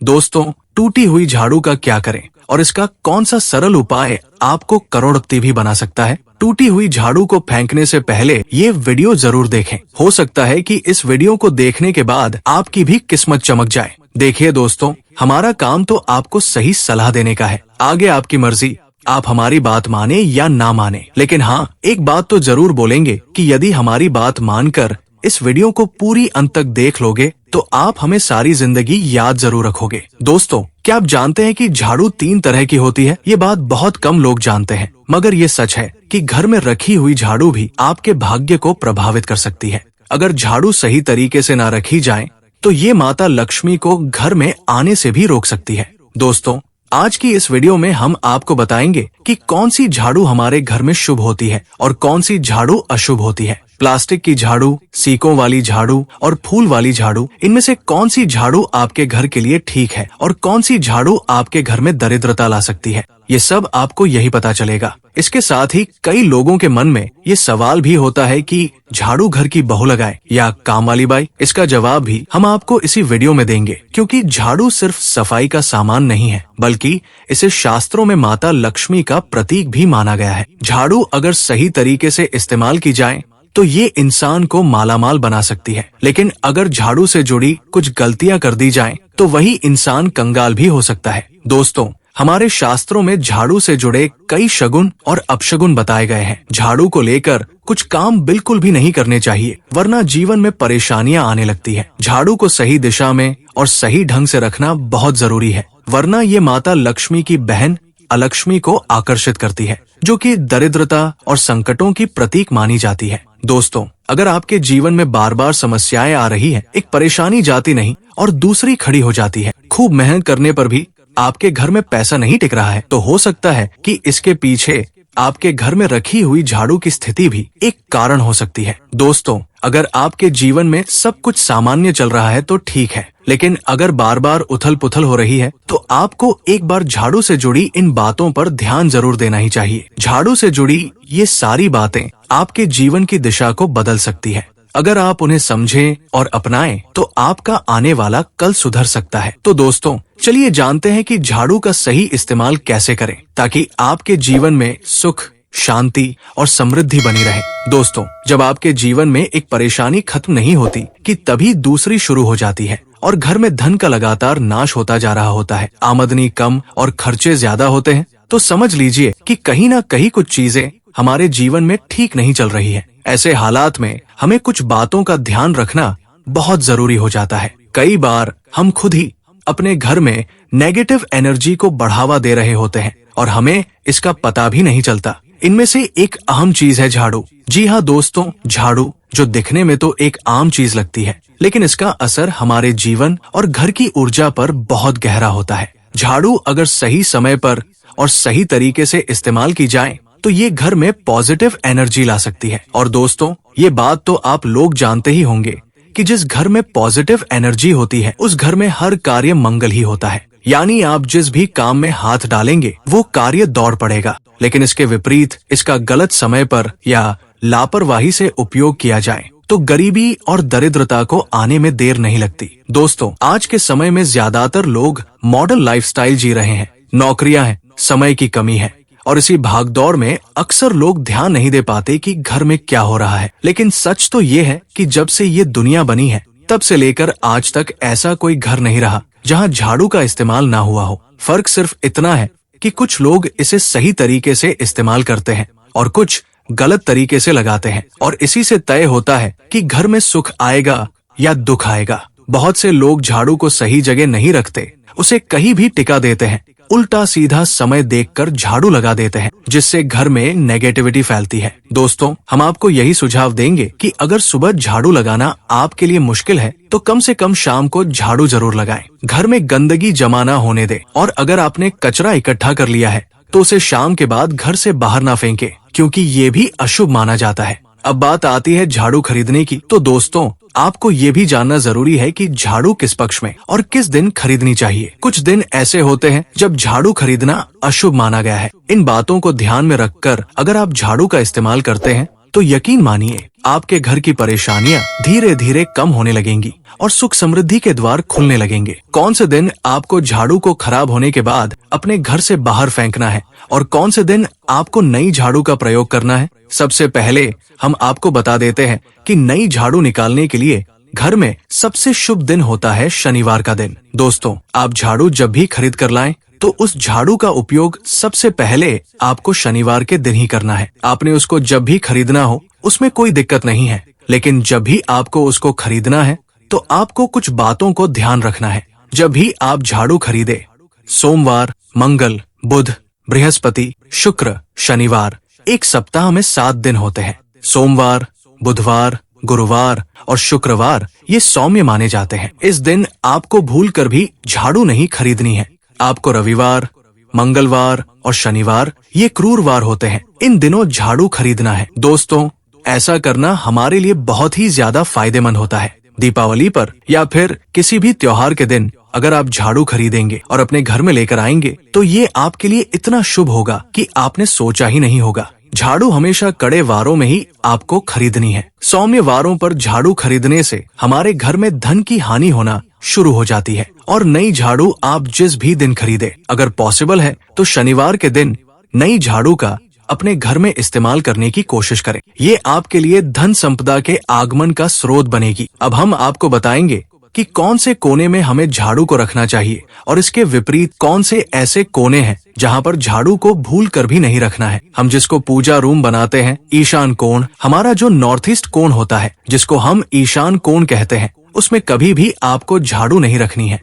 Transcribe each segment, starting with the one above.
दोस्तों, टूटी हुई झाड़ू का क्या करें और इसका कौन सा सरल उपाय आपको करोड़पति भी बना सकता है। टूटी हुई झाड़ू को फेंकने से पहले ये वीडियो जरूर देखें। हो सकता है कि इस वीडियो को देखने के बाद आपकी भी किस्मत चमक जाए। देखिए दोस्तों, हमारा काम तो आपको सही सलाह देने का है, आगे आपकी मर्जी, आप हमारी बात माने या ना माने। लेकिन हाँ, एक बात तो जरूर बोलेंगे कि यदि हमारी बात मानकर इस वीडियो को पूरी अंत तक देख लोगे तो आप हमें सारी जिंदगी याद जरूर रखोगे। दोस्तों, क्या आप जानते हैं कि झाड़ू 3 तरह की होती है? ये बात बहुत कम लोग जानते हैं, मगर ये सच है कि घर में रखी हुई झाड़ू भी आपके भाग्य को प्रभावित कर सकती है। अगर झाड़ू सही तरीके से ना रखी जाए तो ये माता लक्ष्मी को घर में आने से भी रोक सकती है। दोस्तों, आज की इस वीडियो में हम आपको बताएंगे कि कौन सी झाड़ू हमारे घर में शुभ होती है और कौन सी झाड़ू अशुभ होती है। प्लास्टिक की झाड़ू, सीकों वाली झाड़ू और फूल वाली झाड़ू, इनमें से कौन सी झाड़ू आपके घर के लिए ठीक है और कौन सी झाड़ू आपके घर में दरिद्रता ला सकती है, ये सब आपको यही पता चलेगा। इसके साथ ही कई लोगों के मन में ये सवाल भी होता है कि झाड़ू घर की बहू लगाए या काम वाली बाई। इसका जवाब भी हम आपको इसी वीडियो में देंगे, क्योंकि झाड़ू सिर्फ सफाई का सामान नहीं है, बल्कि इसे शास्त्रों में माता लक्ष्मी का प्रतीक भी माना गया है। झाड़ू अगर सही तरीके से इस्तेमाल की जाए तो ये इंसान को मालामाल बना सकती है, लेकिन अगर झाड़ू से जुड़ी कुछ गलतियां कर दी जाएं, तो वही इंसान कंगाल भी हो सकता है। दोस्तों, हमारे शास्त्रों में झाड़ू से जुड़े कई शगुन और अपशगुन बताए गए हैं। झाड़ू को लेकर कुछ काम बिल्कुल भी नहीं करने चाहिए, वरना जीवन में परेशानियां आने लगती है। झाड़ू को सही दिशा में और सही ढंग से रखना बहुत जरूरी है, वरना ये माता लक्ष्मी की बहन अलक्ष्मी को आकर्षित करती है, जो कि दरिद्रता और संकटों की प्रतीक मानी जाती है। दोस्तों, अगर आपके जीवन में बार बार समस्याएं आ रही हैं, एक परेशानी जाती नहीं और दूसरी खड़ी हो जाती है, खूब मेहनत करने पर भी आपके घर में पैसा नहीं टिक रहा है, तो हो सकता है कि इसके पीछे आपके घर में रखी हुई झाड़ू की स्थिति भी एक कारण हो सकती है। दोस्तों, अगर आपके जीवन में सब कुछ सामान्य चल रहा है तो ठीक है, लेकिन अगर बार बार उथल पुथल हो रही है तो आपको एक बार झाड़ू से जुड़ी इन बातों पर ध्यान जरूर देना ही चाहिए। झाड़ू से जुड़ी ये सारी बातें आपके जीवन की दिशा को बदल सकती है। अगर आप उन्हें समझें और अपनाएं तो आपका आने वाला कल सुधर सकता है। तो दोस्तों, चलिए जानते हैं कि झाड़ू का सही इस्तेमाल कैसे करें ताकि आपके जीवन में सुख, शांति और समृद्धि बनी रहे। दोस्तों, जब आपके जीवन में एक परेशानी खत्म नहीं होती कि तभी दूसरी शुरू हो जाती है और घर में धन का लगातार नाश होता जा रहा होता है, आमदनी कम और खर्चे ज्यादा होते हैं, तो समझ लीजिए कि कहीं ना कहीं कुछ चीजें हमारे जीवन में ठीक नहीं चल रही है। ऐसे हालात में हमें कुछ बातों का ध्यान रखना बहुत जरूरी हो जाता है। कई बार हम खुद ही अपने घर में नेगेटिव एनर्जी को बढ़ावा दे रहे होते हैं और हमें इसका पता भी नहीं चलता। इनमें से एक अहम चीज है झाड़ू। जी हाँ दोस्तों, झाड़ू जो दिखने में तो एक आम चीज लगती है, लेकिन इसका असर हमारे जीवन और घर की ऊर्जा पर बहुत गहरा होता है। झाड़ू अगर सही समय पर और सही तरीके से इस्तेमाल की जाए तो ये घर में पॉजिटिव एनर्जी ला सकती है। और दोस्तों, ये बात तो आप लोग जानते ही होंगे कि जिस घर में पॉजिटिव एनर्जी होती है उस घर में हर कार्य मंगल ही होता है। यानी आप जिस भी काम में हाथ डालेंगे वो कार्य दौड़ पड़ेगा। लेकिन इसके विपरीत इसका गलत समय पर या लापरवाही से उपयोग किया जाए तो गरीबी और दरिद्रता को आने में देर नहीं लगती। दोस्तों, आज के समय में ज्यादातर लोग मॉडर्न लाइफस्टाइल जी रहे हैं। नौकरियां हैं, समय की कमी है और इसी भागदौड़ में अक्सर लोग ध्यान नहीं दे पाते कि घर में क्या हो रहा है। लेकिन सच तो ये है कि जब से ये दुनिया बनी है तब से लेकर आज तक ऐसा कोई घर नहीं रहा जहां झाड़ू का इस्तेमाल ना हुआ हो। फर्क सिर्फ इतना है कि कुछ लोग इसे सही तरीके से इस्तेमाल करते हैं और कुछ गलत तरीके से लगाते हैं, और इसी से तय होता है कि घर में सुख आएगा या दुख आएगा। बहुत से लोग झाड़ू को सही जगह नहीं रखते, उसे कहीं भी टिका देते हैं, उल्टा सीधा समय देखकर झाड़ू लगा देते हैं, जिससे घर में नेगेटिविटी फैलती है। दोस्तों, हम आपको यही सुझाव देंगे कि अगर सुबह झाड़ू लगाना आपके लिए मुश्किल है तो कम से कम शाम को झाड़ू जरूर लगाएं। घर में गंदगी जमा ना होने दे, और अगर आपने कचरा इकट्ठा कर लिया है तो उसे शाम के बाद घर से बाहर ना फेंके, क्योंकि ये भी अशुभ माना जाता है। अब बात आती है झाड़ू खरीदने की। तो दोस्तों, आपको ये भी जानना जरूरी है कि झाड़ू किस पक्ष में और किस दिन खरीदनी चाहिए। कुछ दिन ऐसे होते हैं जब झाड़ू खरीदना अशुभ माना गया है। इन बातों को ध्यान में रखकर अगर आप झाड़ू का इस्तेमाल करते हैं तो यकीन मानिए आपके घर की परेशानियां धीरे धीरे कम होने लगेंगी और सुख समृद्धि के द्वार खुलने लगेंगे। कौन से दिन आपको झाड़ू को खराब होने के बाद अपने घर से बाहर फेंकना है और कौन से दिन आपको नई झाड़ू का प्रयोग करना है? सबसे पहले हम आपको बता देते हैं कि नई झाड़ू निकालने के लिए घर में सबसे शुभ दिन होता है शनिवार का दिन। दोस्तों, आप झाड़ू जब भी खरीद कर लाएं तो उस झाड़ू का उपयोग सबसे पहले आपको शनिवार के दिन ही करना है। आपने उसको जब भी खरीदना हो उसमें कोई दिक्कत नहीं है, लेकिन जब भी आपको उसको खरीदना है तो आपको कुछ बातों को ध्यान रखना है। जब भी आप झाड़ू खरीदे, सोमवार, मंगल, बुध, बृहस्पति, शुक्र, शनिवार, एक सप्ताह में 7 दिन होते हैं। सोमवार, बुधवार, गुरुवार और शुक्रवार ये सौम्य माने जाते हैं। इस दिन आपको भूल कर भी झाड़ू नहीं खरीदनी है। आपको रविवार, मंगलवार और शनिवार ये क्रूर वार होते हैं। इन दिनों झाड़ू खरीदना है। दोस्तों, ऐसा करना हमारे लिए बहुत ही ज्यादा फायदेमंद होता है। दीपावली पर या फिर किसी भी त्योहार के दिन अगर आप झाड़ू खरीदेंगे और अपने घर में लेकर आएंगे तो ये आपके लिए इतना शुभ होगा कि आपने सोचा ही नहीं होगा। झाड़ू हमेशा कड़े वारों में ही आपको खरीदनी है। सौम्य वारों पर झाड़ू खरीदने से हमारे घर में धन की हानि होना शुरू हो जाती है। और नई झाड़ू आप जिस भी दिन खरीदे, अगर पॉसिबल है तो शनिवार के दिन नई झाड़ू का अपने घर में इस्तेमाल करने की कोशिश करें। ये आपके लिए धन संपदा के आगमन का स्रोत बनेगी। अब हम आपको बताएंगे कि कौन से कोने में हमें झाड़ू को रखना चाहिए और इसके विपरीत कौन से ऐसे कोने हैं जहां पर झाड़ू को भूल कर भी नहीं रखना है। हम जिसको पूजा रूम बनाते हैं, ईशान कोण, हमारा जो नॉर्थ ईस्ट कोण होता है जिसको हम ईशान कोण कहते हैं, उसमें कभी भी आपको झाड़ू नहीं रखनी है।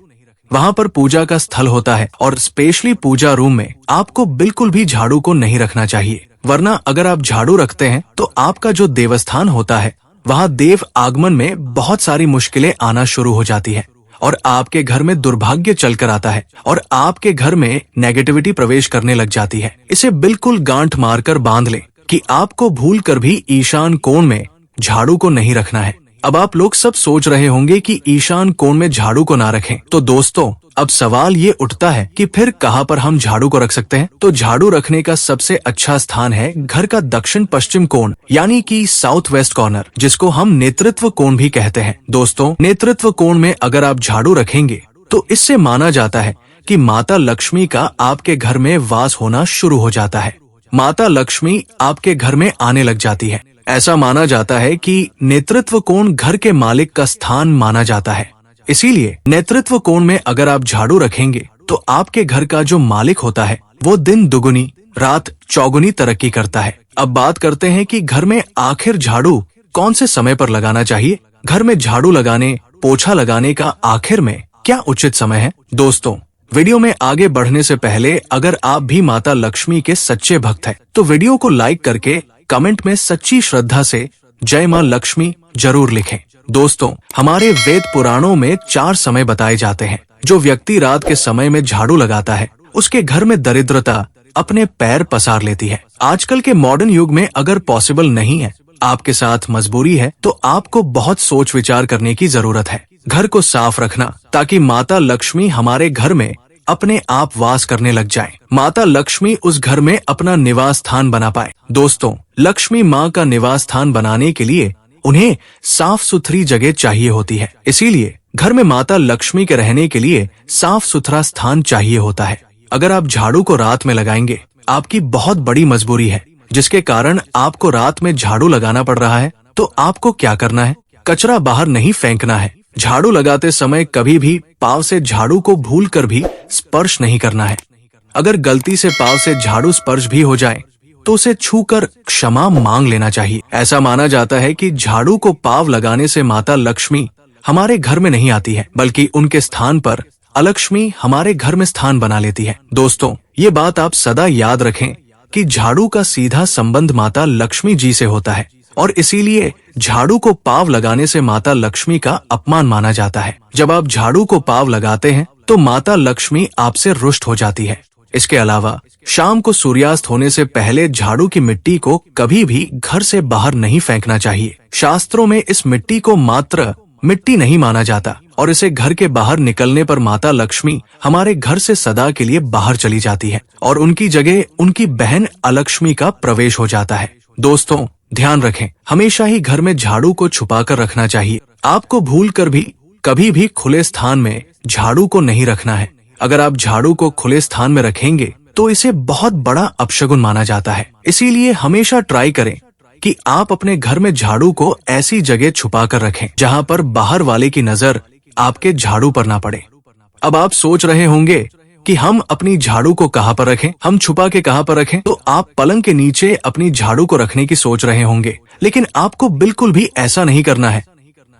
वहाँ पर पूजा का स्थल होता है और स्पेशली पूजा रूम में आपको बिल्कुल भी झाड़ू को नहीं रखना चाहिए। वरना अगर आप झाड़ू रखते हैं तो आपका जो देवस्थान होता है वहाँ देव आगमन में बहुत सारी मुश्किलें आना शुरू हो जाती है और आपके घर में दुर्भाग्य चल कर आता है और आपके घर में नेगेटिविटी प्रवेश करने लग जाती है। इसे बिल्कुल गांठ मारकर बांध लें कि आपको भूल कर भी ईशान कोण में झाड़ू को नहीं रखना है। अब आप लोग सब सोच रहे होंगे कि ईशान कोण में झाड़ू को ना रखें। तो दोस्तों, अब सवाल ये उठता है कि फिर कहाँ पर हम झाड़ू को रख सकते हैं? तो झाड़ू रखने का सबसे अच्छा स्थान है घर का दक्षिण पश्चिम कोण, यानी कि साउथ वेस्ट कॉर्नर, जिसको हम नेतृत्व कोण भी कहते हैं। दोस्तों, नेतृत्व कोण में अगर आप झाड़ू रखेंगे तो इससे माना जाता है कि माता लक्ष्मी का आपके घर में वास होना शुरू हो जाता है। माता लक्ष्मी आपके घर में आने लग जाती है। ऐसा माना जाता है कि नेतृत्व कोण घर के मालिक का स्थान माना जाता है। इसीलिए नेतृत्व कोण में अगर आप झाड़ू रखेंगे तो आपके घर का जो मालिक होता है वो दिन दुगुनी रात चौगुनी तरक्की करता है। अब बात करते हैं कि घर में आखिर झाड़ू कौन से समय पर लगाना चाहिए। घर में झाड़ू लगाने, पोछा लगाने का आखिर में क्या उचित समय है? दोस्तों, वीडियो में आगे बढ़ने से पहले अगर आप भी माता लक्ष्मी के सच्चे भक्त हैं तो वीडियो को लाइक करके कमेंट में सच्ची श्रद्धा से जय मां लक्ष्मी जरूर लिखें। दोस्तों, हमारे वेद पुराणों में 4 समय बताए जाते हैं। जो व्यक्ति रात के समय में झाड़ू लगाता है उसके घर में दरिद्रता अपने पैर पसार लेती है। आजकल के मॉडर्न युग में अगर पॉसिबल नहीं है, आपके साथ मजबूरी है, तो आपको बहुत सोच विचार करने की जरूरत है। घर को साफ रखना ताकि माता लक्ष्मी हमारे घर में अपने आप वास करने लग जाए। माता लक्ष्मी उस घर में अपना निवास स्थान बना पाए। दोस्तों, लक्ष्मी माँ का निवास स्थान बनाने के लिए उन्हें साफ सुथरी जगह चाहिए होती है। इसीलिए घर में माता लक्ष्मी के रहने के लिए साफ सुथरा स्थान चाहिए होता है। अगर आप झाड़ू को रात में लगाएंगे, आपकी बहुत बड़ी मजबूरी है जिसके कारण आपको रात में झाड़ू लगाना पड़ रहा है, तो आपको क्या करना है? कचरा बाहर नहीं फेंकना है। झाड़ू लगाते समय कभी भी पाँव से झाड़ू को भूल कर भी स्पर्श नहीं करना है। अगर गलती से पाँव से झाड़ू स्पर्श भी हो जाए तो उसे छूकर क्षमा मांग लेना चाहिए। ऐसा माना जाता है कि झाड़ू को पाँव लगाने से माता लक्ष्मी हमारे घर में नहीं आती है, बल्कि उनके स्थान पर अलक्ष्मी हमारे घर में स्थान बना लेती है। दोस्तों, ये बात आप सदा याद रखें कि झाड़ू का सीधा संबंध माता लक्ष्मी जी से होता है और इसीलिए झाड़ू को पाँव लगाने से माता लक्ष्मी का अपमान माना जाता है। जब आप झाड़ू को पाँव लगाते हैं तो माता लक्ष्मी आपसे रुष्ट हो जाती है। इसके अलावा शाम को सूर्यास्त होने से पहले झाड़ू की मिट्टी को कभी भी घर से बाहर नहीं फेंकना चाहिए। शास्त्रों में इस मिट्टी को मात्र मिट्टी नहीं माना जाता और इसे घर के बाहर निकलने पर माता लक्ष्मी हमारे घर से सदा के लिए बाहर चली जाती है और उनकी जगह उनकी बहन अलक्ष्मी का प्रवेश हो जाता है। दोस्तों, ध्यान रखें, हमेशा ही घर में झाड़ू को छुपा कर रखना चाहिए। आपको भूल कर भी कभी भी खुले स्थान में झाड़ू को नहीं रखना है। अगर आप झाड़ू को खुले स्थान में रखेंगे तो इसे बहुत बड़ा अपशगुन माना जाता है। इसीलिए हमेशा ट्राई करें कि आप अपने घर में झाड़ू को ऐसी जगह छुपा कर रखें जहां पर बाहर वाले की नजर आपके झाड़ू पर ना पड़े। अब आप सोच रहे होंगे कि हम अपनी झाड़ू को कहां पर रखें, हम छुपा के कहां पर रखें? तो आप पलंग के नीचे अपनी झाड़ू को रखने की सोच रहे होंगे, लेकिन आपको बिल्कुल भी ऐसा नहीं करना है,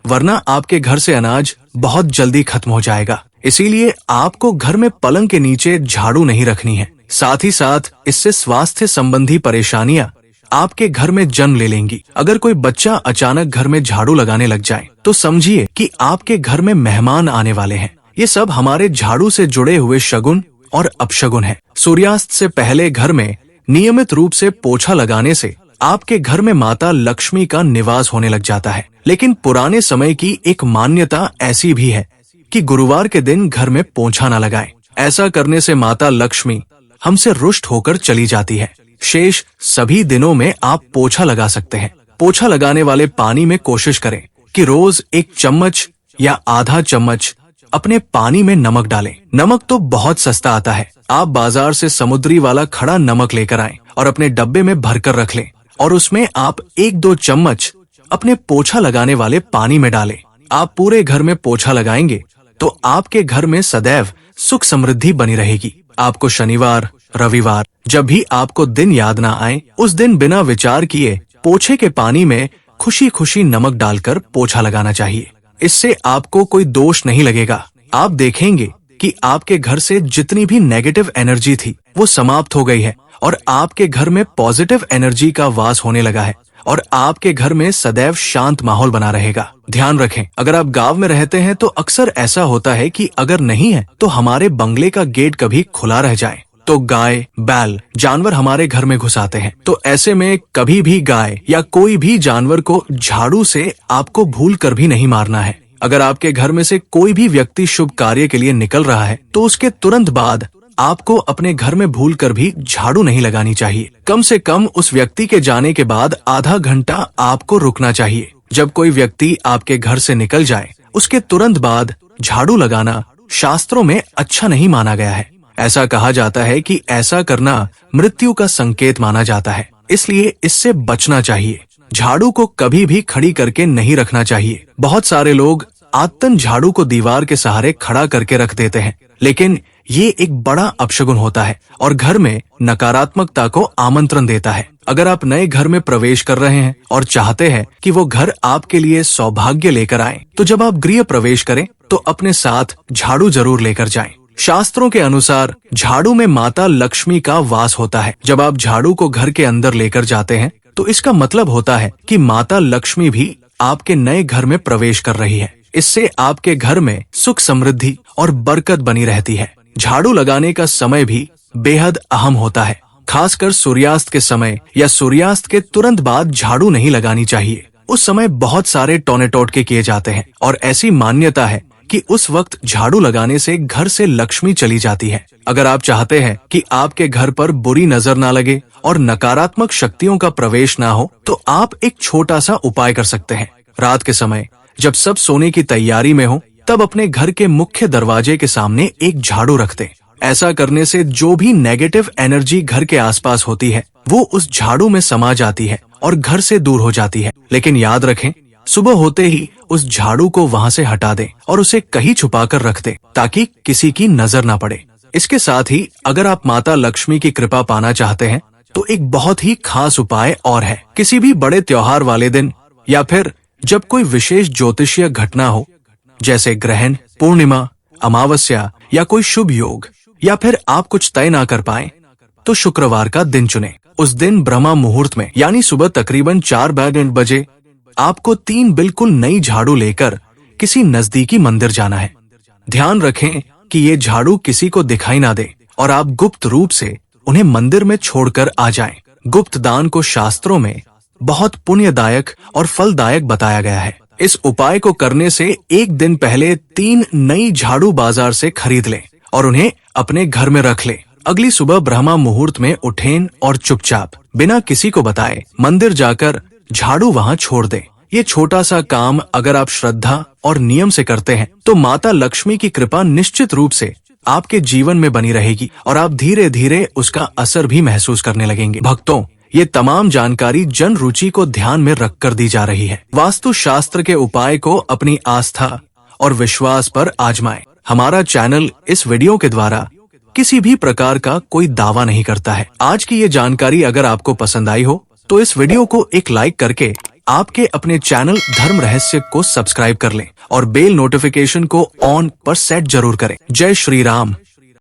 वरना आपके घर से अनाज बहुत जल्दी खत्म हो जाएगा। इसीलिए आपको घर में पलंग के नीचे झाड़ू नहीं रखनी है। साथ ही साथ इससे स्वास्थ्य संबंधी परेशानियां आपके घर में जन्म ले लेंगी। अगर कोई बच्चा अचानक घर में झाड़ू लगाने लग जाए तो समझिए कि आपके घर में मेहमान आने वाले हैं। ये सब हमारे झाड़ू से जुड़े हुए शगुन और अपशगुन है। सूर्यास्त से पहले घर में नियमित रूप से पोछा लगाने से आपके घर में माता लक्ष्मी का निवास होने लग जाता है। लेकिन पुराने समय की एक मान्यता ऐसी भी है कि गुरुवार के दिन घर में पोछा न लगाएं। ऐसा करने से माता लक्ष्मी हमसे रुष्ट होकर चली जाती है। शेष सभी दिनों में आप पोछा लगा सकते हैं। पोछा लगाने वाले पानी में कोशिश करें कि रोज 1 चम्मच या आधा चम्मच अपने पानी में नमक डालें। नमक तो बहुत सस्ता आता है। आप बाजार से समुद्री वाला खड़ा नमक लेकर आएं और अपने डब्बे में भरकर रख लें और उसमें आप 1-2 चम्मच अपने पोछा लगाने वाले पानी में डालें। आप पूरे घर में पोछा लगाएंगे तो आपके घर में सदैव सुख समृद्धि बनी रहेगी। आपको शनिवार, रविवार जब भी आपको दिन याद ना आए, उस दिन बिना विचार किए पोछे के पानी में खुशी खुशी नमक डालकर पोछा लगाना चाहिए। इससे आपको कोई दोष नहीं लगेगा। आप देखेंगे कि आपके घर से जितनी भी नेगेटिव एनर्जी थी वो समाप्त हो गई है और आपके घर में पॉजिटिव एनर्जी का वास होने लगा है और आपके घर में सदैव शांत माहौल बना रहेगा। ध्यान रखें, अगर आप गांव में रहते हैं तो अक्सर ऐसा होता है कि अगर नहीं है तो हमारे बंगले का गेट कभी खुला रह जाए तो गाय, बैल जानवर हमारे घर में घुस आते हैं। तो ऐसे में कभी भी गाय या कोई भी जानवर को झाड़ू से आपको भूल कर भी नहीं मारना है। अगर आपके घर में से कोई भी व्यक्ति शुभ कार्य के लिए निकल रहा है तो उसके तुरंत बाद आपको अपने घर में भूल कर भी झाड़ू नहीं लगानी चाहिए। कम से कम उस व्यक्ति के जाने के बाद आधा घंटा आपको रुकना चाहिए। जब कोई व्यक्ति आपके घर से निकल जाए उसके तुरंत बाद झाड़ू लगाना शास्त्रों में अच्छा नहीं माना गया है। ऐसा कहा जाता है कि ऐसा करना मृत्यु का संकेत माना जाता है, इसलिए इससे बचना चाहिए। झाड़ू को कभी भी खड़ी करके नहीं रखना चाहिए। बहुत सारे लोग आदतन झाड़ू को दीवार के सहारे खड़ा करके रख देते हैं, लेकिन ये एक बड़ा अपशगुन होता है और घर में नकारात्मकता को आमंत्रण देता है। अगर आप नए घर में प्रवेश कर रहे हैं और चाहते हैं कि वो घर आपके लिए सौभाग्य लेकर आए, तो जब आप गृह प्रवेश करें तो अपने साथ झाड़ू जरूर लेकर जाएं। शास्त्रों के अनुसार झाड़ू में माता लक्ष्मी का वास होता है। जब आप झाड़ू को घर के अंदर लेकर जाते हैं तो इसका मतलब होता है कि माता लक्ष्मी भी आपके नए घर में प्रवेश कर रही है। इससे आपके घर में सुख समृद्धि और बरकत बनी रहती है। झाड़ू लगाने का समय भी बेहद अहम होता है। खासकर सूर्यास्त के समय या सूर्यास्त के तुरंत बाद झाड़ू नहीं लगानी चाहिए। उस समय बहुत सारे टोने टोटके किए जाते हैं और ऐसी मान्यता है कि उस वक्त झाड़ू लगाने से घर से लक्ष्मी चली जाती है। अगर आप चाहते हैं कि आपके घर पर बुरी नजर ना लगे और नकारात्मक शक्तियों का प्रवेश ना हो, तो आप एक छोटा सा उपाय कर सकते हैं। रात के समय जब सब सोने की तैयारी में हो, तब अपने घर के मुख्य दरवाजे के सामने एक झाड़ू रख दें। ऐसा करने से जो भी नेगेटिव एनर्जी घर के आसपास होती है वो उस झाड़ू में समा जाती है और घर से दूर हो जाती है। लेकिन याद रखें, सुबह होते ही उस झाड़ू को वहां से हटा दें और उसे कहीं छुपा कर रख दें ताकि किसी की नजर न पड़े। इसके साथ ही अगर आप माता लक्ष्मी की कृपा पाना चाहते हैं तो एक बहुत ही खास उपाय और है। किसी भी बड़े त्योहार वाले दिन या फिर जब कोई विशेष ज्योतिषीय घटना हो, जैसे ग्रहण, पूर्णिमा, अमावस्या या कोई शुभ योग, या फिर आप कुछ तय ना कर पाए, तो शुक्रवार का दिन चुनें। उस दिन ब्रह्मा मुहूर्त में यानी सुबह तकरीबन 4 बजे आपको 3 बिल्कुल नई झाड़ू लेकर किसी नजदीकी मंदिर जाना है। ध्यान रखें कि ये झाड़ू किसी को दिखाई ना दे और आप गुप्त रूप से उन्हें मंदिर में छोड़कर आ जाएं। गुप्त दान को शास्त्रों में बहुत पुण्यदायक और फलदायक बताया गया है। इस उपाय को करने से एक दिन पहले 3 नई झाड़ू बाजार से खरीद लें और उन्हें अपने घर में रख लें। अगली सुबह ब्रह्मा मुहूर्त में उठें और चुपचाप बिना किसी को बताए मंदिर जाकर झाड़ू वहाँ छोड़ दें। ये छोटा सा काम अगर आप श्रद्धा और नियम से करते हैं तो माता लक्ष्मी की कृपा निश्चित रूप से आपके जीवन में बनी रहेगी और आप धीरे धीरे उसका असर भी महसूस करने लगेंगे। भक्तों, ये तमाम जानकारी जन रुचि को ध्यान में रखकर दी जा रही है। वास्तु शास्त्र के उपाय को अपनी आस्था और विश्वास पर आजमाएं। हमारा चैनल इस वीडियो के द्वारा किसी भी प्रकार का कोई दावा नहीं करता है। आज की ये जानकारी अगर आपको पसंद आई हो तो इस वीडियो को एक लाइक करके आपके अपने चैनल धर्म रहस्य को सब्सक्राइब कर लें और बेल नोटिफिकेशन को ऑन पर सेट जरूर करें। जय श्री राम।